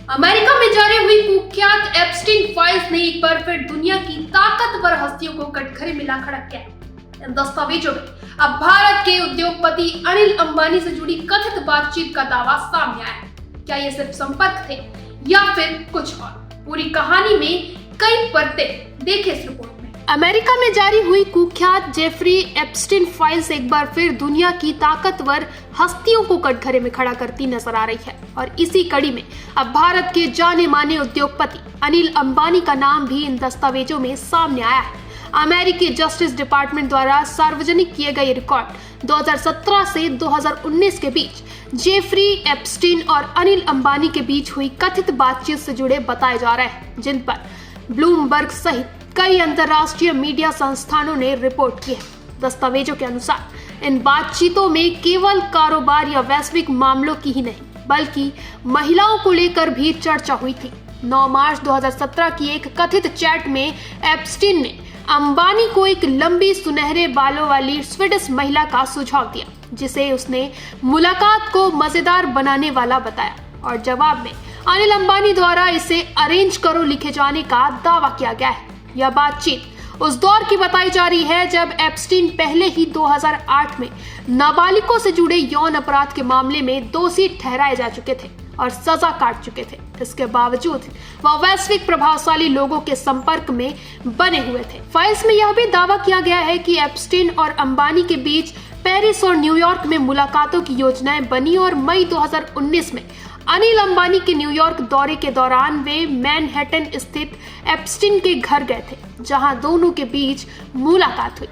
America में जारी हुई कुख्यात एप्स्टीन फाइल्स ने एक बार फिर दुनिया की ताकतवर हस्तियों को कटघरे में ला खड़ा किया। इन दस्तावेजों में अब भारत के उद्योगपति अनिल अंबानी से जुड़ी कथित बातचीत का दावा सामने आया है। क्या ये सिर्फ संपर्क थे या फिर कुछ और? पूरी कहानी में कई परतें, देखिए इस रिपोर्ट में। अमेरिका में जारी हुई कुख्यात जेफरी एप्स्टीन फाइल्स एक बार फिर दुनिया की ताकतवर हस्तियों को कटघरे में खड़ा करती नजर आ रही है और इसी कड़ी में अब भारत के जाने माने उद्योगपति अनिल अंबानी का नाम भी इन दस्तावेजों में सामने आया है। अमेरिकी जस्टिस डिपार्टमेंट द्वारा सार्वजनिक किए गए रिकॉर्ड 2017 से 2019 के बीच जेफरी एप्स्टीन और अनिल अंबानी के बीच हुई कथित बातचीत से जुड़े बताए जा रहे हैं, जिन पर ब्लूमबर्ग सहित कई अंतर्राष्ट्रीय मीडिया संस्थानों ने रिपोर्ट की है। दस्तावेजों के अनुसार इन बातचीतों में केवल कारोबार या वैश्विक मामलों की ही नहीं बल्कि महिलाओं को लेकर भी चर्चा हुई थी। 9 मार्च 2017 की एक कथित चैट में एप्स्टीन ने अंबानी को एक लंबी सुनहरे बालों वाली स्वीडिश महिला का सुझाव दिया, जिसे उसने मुलाकात को मजेदार बनाने वाला बताया और जवाब में अनिल अंबानी द्वारा इसे अरेंज करो लिखे जाने का दावा किया गया है। यह बातचीत उस दौर की बताई जा रही है जब एप्स्टीन पहले ही 2008 में नाबालिगों से जुड़े यौन अपराध के मामले में दोषी ठहराए जा चुके थे और सजा काट चुके थे। इसके बावजूद वह वैश्विक प्रभावशाली लोगों के संपर्क में बने हुए थे। फाइल्स में यह भी दावा किया गया है कि एप्स्टीन और अंबानी के बीच पेरिस और न्यूयॉर्क में मुलाकातों की योजनाएं बनी और मई 2019 में अनिल अंबानी के न्यूयॉर्क दौरे के दौरान वे मैनहट्टन स्थित एप्स्टीन के घर गए थे, जहां दोनों के बीच मुलाकात हुई।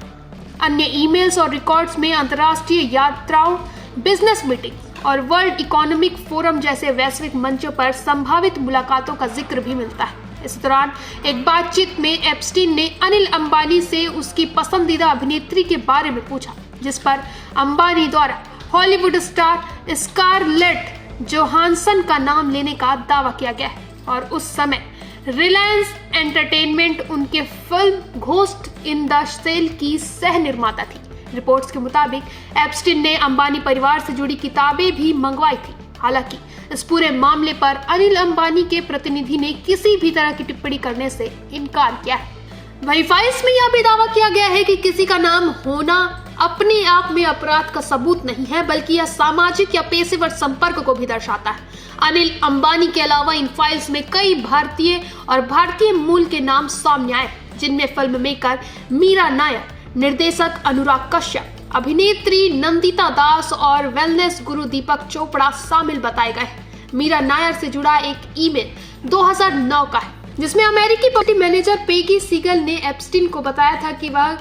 अन्य ईमेल्स और रिकॉर्ड्स में अंतर्राष्ट्रीय यात्राओं, बिजनेस मीटिंग और वर्ल्ड इकोनॉमिक फोरम जैसे वैश्विक मंचों पर संभावित मुलाकातों का जिक्र भी मिलता है। इस दौरान एक बातचीत में एप्स्टीन ने अनिल अंबानी से उसकी पसंदीदा अभिनेत्री के बारे में पूछा, जिस पर अंबानी द्वारा हॉलीवुड स्टार स्कारलेट जोहानसन का नाम लेने का दावा किया गया है और उस समय रिलायंस एंटरटेनमेंट उनके film Ghost in the Shell की सह निर्माता थी। रिपोर्ट्स के मुताबिक एप्स्टीन ने अंबानी परिवार से जुड़ी किताबें भी मंगवाई थी। हालांकि इस पूरे मामले पर अनिल अंबानी के प्रतिनिधि ने किसी भी तरह की टिप्पणी करने से इनकार किया है। वहीं फाइल्स में यह भी दावा किया गया है कि किसी का नाम होना अपने आप में अपराध का सबूत नहीं है, बल्कि यह सामाजिक या पेशेवर संपर्क को भी दर्शाता है। अनिल अंबानी के अलावा इन फाइल्स में कई भारतीय और भारतीय मूल के नाम सामने आए, जिनमें फिल्म मेकर मीरा नायर, निर्देशक अनुराग कश्यप, अभिनेत्री नंदिता दास और वेलनेस गुरु दीपक चोपड़ा शामिल बताए गए हैं। मीरा नायर से जुड़ा एक ईमेल 2009 का है, जिसमें अमेरिकी पार्टी मैनेजर पेगी सीगल ने एप्स्टीन को बताया था कि वह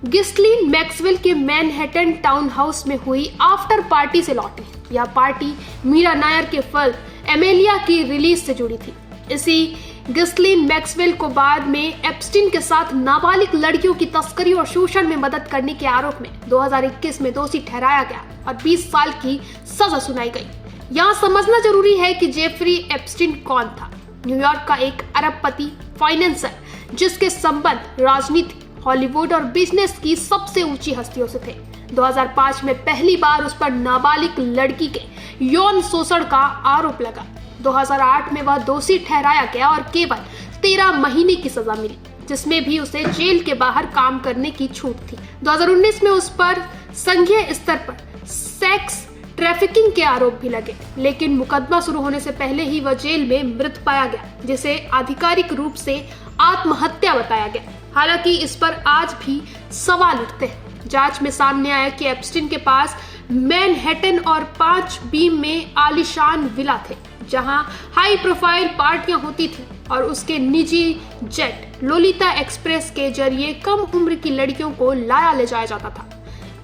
गिस्लीन मैक्सवेल के मैनहट्टन टाउन हाउस में हुई आफ्टर पार्टी से लौटी। यह पार्टी मीरा नायर के फिल्म एमेलिया की रिलीज से जुड़ी थी। इसी गिस्लीन मैक्सवेल को बाद में एप्स्टीन के साथ नाबालिग लड़कियों की तस्करी और शोषण में मदद करने के आरोप में 2021 में दोषी ठहराया गया और 20 साल की सजा सुनाई गई। यहाँ समझना जरूरी है कि जेफरी एप्स्टीन कौन था। न्यूयॉर्क का एक अरबपति फाइनेंसर, जिसके संबंध राजनीति, हॉलीवुड और बिजनेस की सबसे ऊंची हस्तियों से थे। 2005 में पहली बार उस पर नाबालिग लड़की के यौन शोषण का आरोप लगा। 2008 में वह दोषी ठहराया गया और केवल 13 महीने की सजा मिली, जिसमें भी उसे जेल के बाहर काम करने की छूट थी। 2019 में उस पर संघीय स्तर पर सेक्स ट्रैफिकिंग के आरोप भी लगे, लेकिन मुकदमा शुरू होने से पहले ही वह जेल में मृत पाया गया, जिसे आधिकारिक रूप से आत्महत्या बताया गया। हालांकि इस पर आज भी सवाल उठते हैं। जांच में सामने आया कि एप्स्टीन के पास मैनहट्टन और 5 बीम में आलीशान विला थे, जहां हाई प्रोफाइल पार्टियां होती थी और उसके निजी जेट लोलिता एक्सप्रेस के जरिए कम उम्र की लड़कियों को लाया ले जाया जाता था।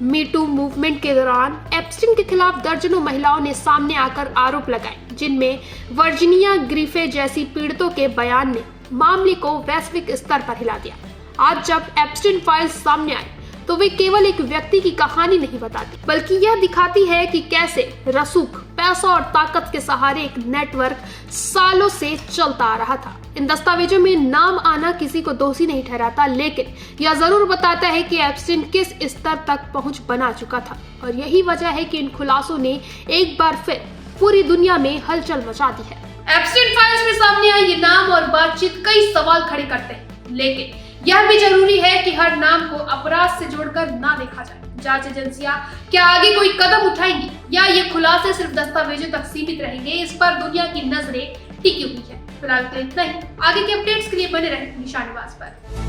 मीटू मूवमेंट के दौरान एप्स्टीन के खिलाफ दर्जनों महिलाओं ने सामने आकर आरोप लगाए, जिनमें वर्जीनिया ग्रिफे जैसी पीड़ितों के बयान ने मामले को वैश्विक स्तर पर हिला दिया। आज जब एप्स्टीन फाइल्स सामने आए तो वे केवल एक व्यक्ति की कहानी नहीं बताती, बल्कि यह दिखाती है कि कैसे रसूख, पैसा और ताकत के सहारे एक नेटवर्क सालों से चलता आ रहा था। इन दस्तावेजों में नाम आना किसी को दोषी नहीं ठहराता, लेकिन यह जरूर बताता है कि एप्स्टीन किस स्तर तक पहुंच बना चुका था और यही वजह है कि इन खुलासों ने एक बार फिर पूरी दुनिया में हलचल मचा दी है। एप्स्टीन फाइल्स में सामने आए ये नाम और बातचीत कई सवाल खड़े करते हैं, लेकिन यह भी जरूरी है कि हर नाम को अपराध से जोड़कर ना देखा जाए। जांच एजेंसियां क्या आगे कोई कदम उठाएंगी या ये खुलासे सिर्फ दस्तावेजों तक सीमित रहेंगे, इस पर दुनिया की नजरें टिकी हुई है। फिलहाल के लिए इतना ही। आगे के अपडेट्स के लिए बने रहें निशान निवास पर।